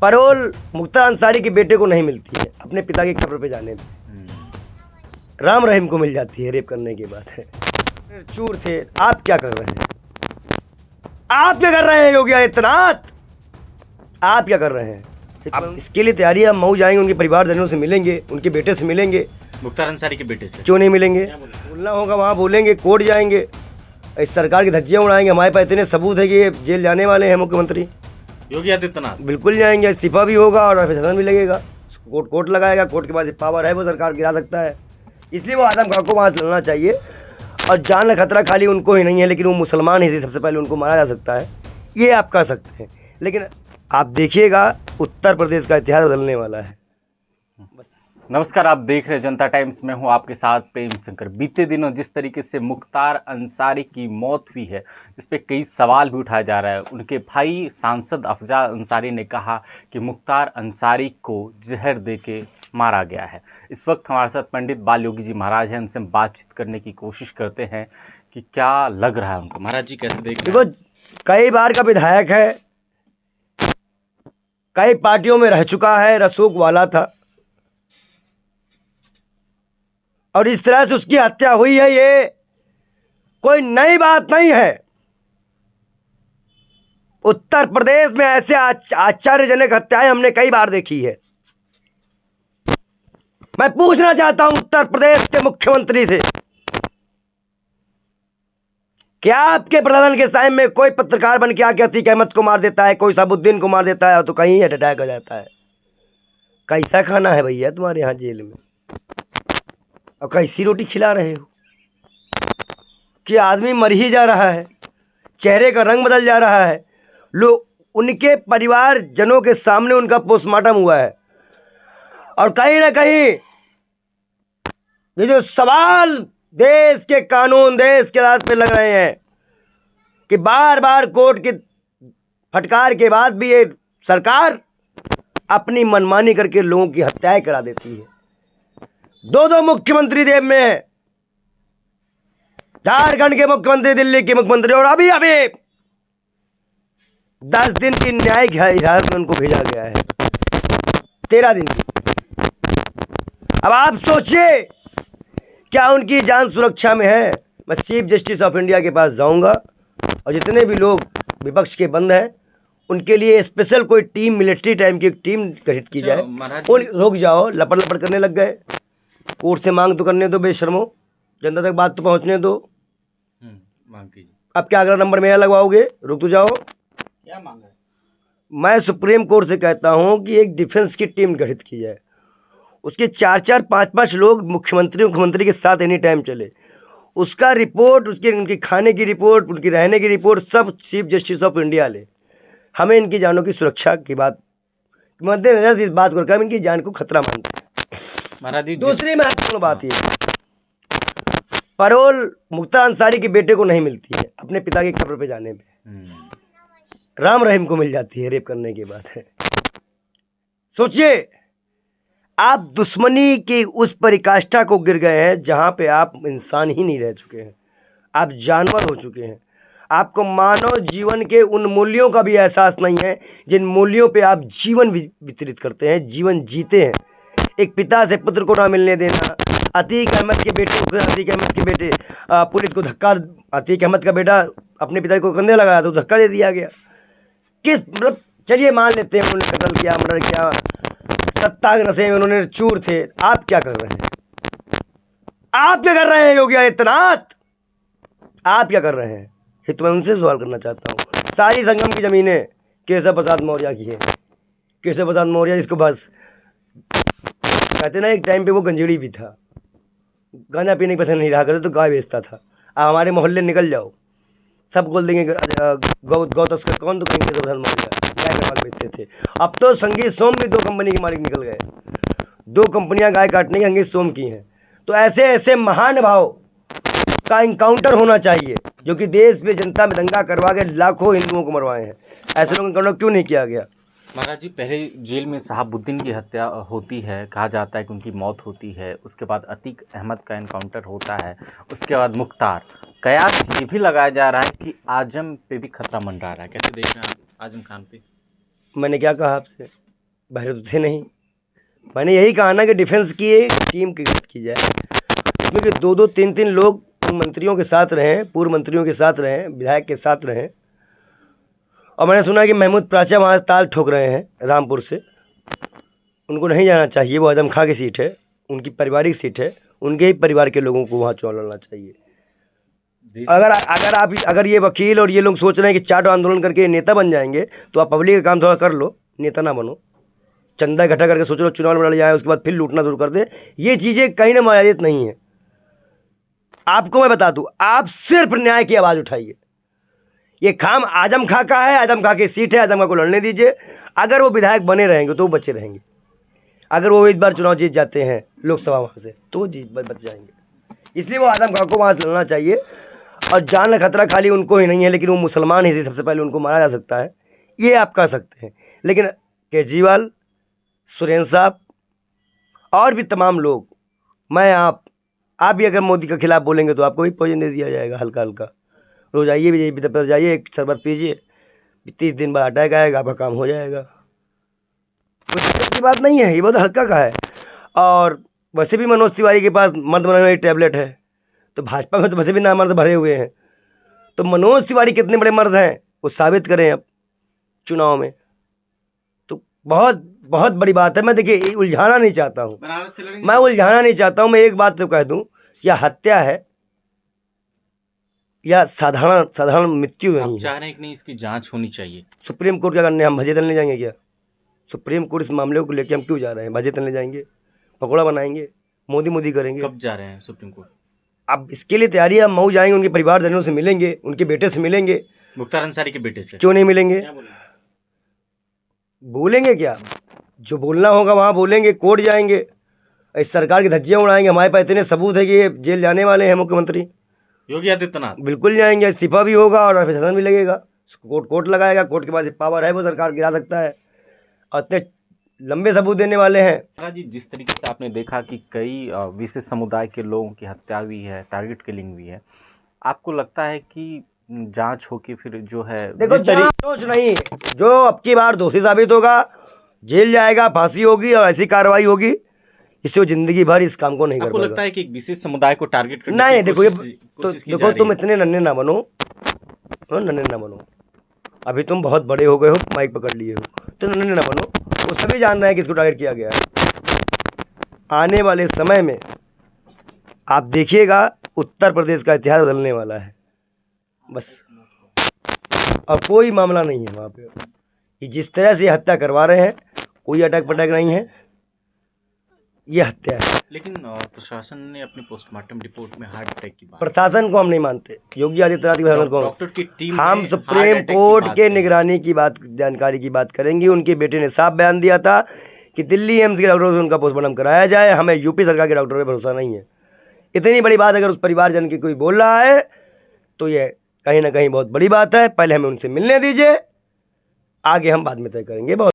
Payroll Mukhtar Ansari के बेटे को नहीं मिलती है अपने पिता की कब्र पे जाने में, राम रहीम को मिल जाती है रेप करने के बाद। है चूर थे। आप क्या कर रहे हैं? आप क्या कर रहे हैं योगी आदित्यनाथ? आप क्या कर रहे हैं? आप इसके लिए तैयारी है। हम मऊ जाएंगे, उनके परिवारजनों से मिलेंगे, उनके बेटे से मिलेंगे। मुख्तार अंसारी के बेटे से क्यों नहीं मिलेंगे? बोलना होगा वहाँ बोलेंगे, कोर्ट जाएंगे, इस सरकार की धज्जियाँ उड़ाएंगे। हमारे पास इतने सबूत है कि ये जेल जाने वाले हैं मुख्यमंत्री योगी आदित्यनाथ। बिल्कुल जाएंगे, इस्तीफा भी होगा और फैसला भी लगेगा। कोर्ट लगाएगा, कोर्ट के पास पावर है, वो सरकार गिरा सकता है। इसलिए वो आदम खां को वहाँ चलना चाहिए। और जान का खतरा खाली उनको ही नहीं है, लेकिन वो मुसलमान ही सबसे पहले उनको मारा जा सकता है, ये आप कह सकते हैं। लेकिन आप देखिएगा उत्तर प्रदेश का इतिहास बदलने वाला है। नमस्कार, आप देख रहे हैं जनता टाइम्स में हूं आपके साथ प्रेम शंकर। बीते दिनों जिस तरीके से मुख्तार अंसारी की मौत हुई है, इस पे कई सवाल भी उठाया जा रहा है। उनके भाई सांसद अफजाल अंसारी ने कहा कि मुख्तार अंसारी को जहर देके मारा गया है। इस वक्त हमारे साथ पंडित बाल योगी जी महाराज हैं, उनसे हम बातचीत करने की कोशिश करते हैं कि क्या लग रहा है उनको। महाराज जी कैसे देख रहे हैं? देखो, कई बार का विधायक है, कई पार्टियों में रह चुका है, रसूख वाला था, और इस तरह से उसकी हत्या हुई है, ये कोई नई बात नहीं है। उत्तर प्रदेश में ऐसे आश्चर्यजनक हत्याएं हमने कई बार देखी है। मैं पूछना चाहता हूं उत्तर प्रदेश के मुख्यमंत्री से, क्या आपके प्रधान के टाइम में कोई पत्रकार बन के आके अतीक अहमद को मार देता है, कोई साबुद्दीन को मार देता है, तो कहीं अटैक हो जाता है? कैसा खाना है भैया तुम्हारे यहाँ जेल में, और कैसी रोटी खिला रहे हो कि आदमी मर ही जा रहा है, चेहरे का रंग बदल जा रहा है। लोग, उनके परिवार जनों के सामने उनका पोस्टमार्टम हुआ है, और कहीं ना कहीं ये जो सवाल देश के कानून, देश के राज पे लग रहे हैं कि बार बार कोर्ट की फटकार के बाद भी ये सरकार अपनी मनमानी करके लोगों की हत्याएं करा देती है। दो मुख्यमंत्री देश में है, झारखंड के मुख्यमंत्री, दिल्ली के मुख्यमंत्री, और अभी 10 दिन की न्यायिक हिरासत में उनको भेजा गया है, 13 दिन की। अब आप सोचिए, क्या उनकी जान सुरक्षा में है? मैं चीफ जस्टिस ऑफ इंडिया के पास जाऊंगा, और जितने भी लोग विपक्ष के बंद हैं उनके लिए स्पेशल कोई टीम, मिलिट्री टाइम की एक टीम गठित की जाए। रुक जाओ, लपड़ लपड़ करने लग गए। कोर्ट से मांग तो करने दो बेशर्मो, जनता तक बात तो पहुंचने दो। मांग कीजिए। अब क्या अगला नंबर मेरा लगवाओगे? रुक तो जाओ। क्या मांग है? मैं सुप्रीम कोर्ट से कहता हूं कि एक डिफेंस की टीम गठित की जाए, उसके 4-4, 5-5 लोग मुख्यमंत्री के साथ एनी टाइम चले, उसका रिपोर्ट, उसके उनकी खाने की रिपोर्ट, उनकी रहने की रिपोर्ट सब चीफ जस्टिस ऑफ इंडिया ले। हमें इनकी जानों की सुरक्षा की बात मद्देनजर इस बात को रखा, हम इनकी जान को खतरा मानते हैं। महाराज जी, दूसरी महत्वपूर्ण बात ये, पैरोल मुख्तार अंसारी के बेटे को नहीं मिलती है अपने पिता की कब्र पे जाने पे, राम रहीम को मिल जाती है रेप करने के बाद। है सोचिए, आप दुश्मनी की उस परिकाष्ठा को गिर गए हैं जहां पे आप इंसान ही नहीं रह चुके हैं, आप जानवर हो चुके हैं। आपको मानव जीवन के उन मूल्यों का भी एहसास नहीं है जिन मूल्यों पे आप जीवन वितरित करते हैं, जीवन जीते हैं। एक पिता से पुत्र को ना मिलने देना, अतीक अहमद के बेटे पुलिस को धक्का, अतीक अहमद का बेटा अपने पिता को कंधे लगाया तो धक्का दे दिया गया। किस मतलब, चलिए मान लेते हैं उन्होंने कत्ल किया, मर्डर किया, सत्ता के नशे में उन्होंने चूर थे। आप क्या कर रहे हैं? आप क्या कर रहे हैं योगी आदित्यनाथ? आप क्या कर रहे हैं? ये तो मैं उनसे सवाल करना चाहता हूँ। सारी संगम की जमीनें केशव प्रसाद मौर्य की हैं। केशव प्रसाद मौर्य, इसको बस कहते ना, एक टाइम पे वो गंजेड़ी भी था, गांजा पीने की पसंद नहीं रहा करते तो गाय बेचता था। आप हमारे मोहल्ले निकल जाओ, सब बोल देंगे गौ तस्कर कौन, तो कहेंगे केशव प्रसाद मौर्य गाय का माल बेचते थे। अब तो संगीत सोम भी 2 कंपनी के मालिक निकल गए, 2 कंपनियां गाय काटने की संगीत सोम की हैं। तो ऐसे ऐसे महानुभाव का इनकाउंटर होना चाहिए जो कि देश में जनता में दंगा करवा के लाखों हिंदुओं को मरवाए हैं। ऐसे लोगों का क्यों नहीं किया गया? महाराज जी, पहले जेल में शहाबुद्दीन की हत्या होती है, कहा जाता है कि उनकी मौत होती है, उसके बाद अतीक अहमद का एनकाउंटर होता है, उसके बाद मुख्तार। कयास ये भी लगाया जा रहा है कि आजम पे भी खतरा मंडरा रहा है। कैसे देख रहे हैं आप आजम खान पे? मैंने क्या कहा आपसे? बहरे तो थे नहीं। मैंने यही कहा ना कि डिफेंस की एक टीम की गठित की जाए, इसमें कि 2-2, 3-3 लोग मंत्रियों के साथ रहें, पूर्व मंत्रियों के साथ रहें, विधायक के साथ रहें। और मैंने सुना कि महमूद प्राचा वहाँ ताल ठोक रहे हैं रामपुर से। उनको नहीं जाना चाहिए, वो आजम खां की सीट है, उनकी पारिवारिक सीट है, उनके ही परिवार के लोगों को वहाँ चुनाव लड़ना चाहिए। अगर ये वकील और ये लोग सोच रहे हैं कि चाट आंदोलन करके नेता बन जाएंगे, तो आप पब्लिक का काम थोड़ा कर लो, नेता ना बनो। चंदा इकट्ठा करके सोच लो चुनाव लड़ जाए, उसके बाद फिर लूटना शुरू कर दे, ये चीज़ें कहीं ना मर्यादित नहीं है। आपको मैं बता दूं, आप सिर्फ न्याय की आवाज़ उठाइए। ये काम आजम खां का है, आजम खां की सीट है, आजम खां को लड़ने दीजिए। अगर वो विधायक बने रहेंगे तो वो बचे रहेंगे। अगर वो इस बार चुनाव जीत जाते हैं लोकसभा वहाँ से, तो बच जाएंगे। इसलिए वो आजम खां को वहाँ लड़ना चाहिए। और जान का खतरा खाली उनको ही नहीं है, लेकिन वो मुसलमान ही सबसे पहले उनको मारा जा सकता है, ये आप कह सकते हैं। लेकिन केजरीवाल, सुरेंद्र साहब और भी तमाम लोग, मैं आप भी अगर मोदी के खिलाफ बोलेंगे तो आपको भी पॉइजन दे दिया जाएगा हल्का हल्का। रोज़ आइए, भी जाइए, एक शरबत पीजिए, 30 दिन बाद अटैक आएगा, आपका काम हो जाएगा। कुछ दिक्कत की बात नहीं है, ये बहुत हल्का का है। और वैसे भी मनोज तिवारी के पास मर्द बनाने वाली टैबलेट है, तो भाजपा में तो वैसे भी नामर्द भरे हुए हैं। तो मनोज तिवारी कितने बड़े मर्द हैं वो साबित करें अब चुनाव में। तो बहुत बहुत बड़ी बात है। मैं देखिए उलझाना नहीं चाहता हूँ, मैं उलझाना नहीं चाहता हूँ। मैं एक बात तो कह दूँ, या हत्या है या साधारण मृत्यु नहीं है। चाह रहे हैं कि नहीं इसकी जांच होनी चाहिए। सुप्रीम कोर्ट क्या करने, हम भजे तलने जाएंगे क्या? सुप्रीम कोर्ट इस मामले को लेकर हम क्यों जा रहे हैं? भजे तलने जाएंगे, पकौड़ा बनाएंगे, मोदी करेंगे। कब जा रहे हैं सुप्रीम कोर्ट? अब इसके लिए तैयारी है। हम मऊ जाएंगे, उनके परिवारजनों से मिलेंगे, उनके बेटे से मिलेंगे। मुख्तार अंसारी के बेटे से क्यों नहीं मिलेंगे? बोलेंगे क्या? जो बोलना होगा वहाँ बोलेंगे, कोर्ट जाएंगे, इस सरकार की धज्जियाँ उड़ाएंगे। हमारे पास इतने सबूत है कि ये जेल जाने वाले हैं मुख्यमंत्री योगी आदित्यनाथ। बिल्कुल जाएंगे, इस्तीफा भी होगा और शासन भी लगेगा। कोर्ट लगाएगा, कोर्ट के पास पावर है, वो सरकार गिरा सकता है। और इतने लंबे सबूत देने वाले हैं। जी, जिस तरीके से आपने देखा कि कई विशेष समुदाय के लोगों की हत्या हुई है, टारगेट किलिंग हुई है, आपको लगता है कि जांच हो कि फिर जो है देखो जांच नहीं, जो अब की बार दोषी साबित होगा जेल जाएगा, फांसी होगी और ऐसी कार्रवाई होगी इससे वो जिंदगी भर इस काम को नहीं कर पाएगा। आपको लगता है कि एक विशेष समुदाय को टारगेट करने नहीं, देखो ये तो देखो, तुम इतने नन्हे ना बनो, नन्हे ना बनो। अभी तुम बहुत बड़े हो गए हो, माइक पकड़ लिए हो, तो नन्हे ना बनो। वो सभी जान रहे हैं कि इसको टारगेट किया गया है। आने वाले समय में आप देखिएगा उत्तर प्रदेश का इतिहास बदलने वाला है बस। और कोई मामला नहीं है वहाँ पे। ये जिस तरह से हत्या करवा रहे हैं, कोई अटैक पटैक नहीं है, ये हत्या है। लेकिन प्रशासन ने अपनी पोस्टमार्टम रिपोर्ट में हार्ट अटैक की बात, प्रशासन को हम नहीं मानते, योगी आदित्यनाथ की डॉक्टर की टीम, हम सुप्रीम कोर्ट के निगरानी की बात, जानकारी की बात करेंगे। उनके बेटे ने साफ बयान दिया था कि दिल्ली एम्स के डॉक्टरों से उनका पोस्टमार्टम कराया जाए, हमें यूपी सरकार के डॉक्टरों पर भरोसा नहीं है। इतनी बड़ी बात अगर उस परिवारजन की कोई बोल रहा है तो ये कहीं ना कहीं बहुत बड़ी बात है। पहले हमें उनसे मिलने दीजिए, आगे हम बाद में तय करेंगे। बहुत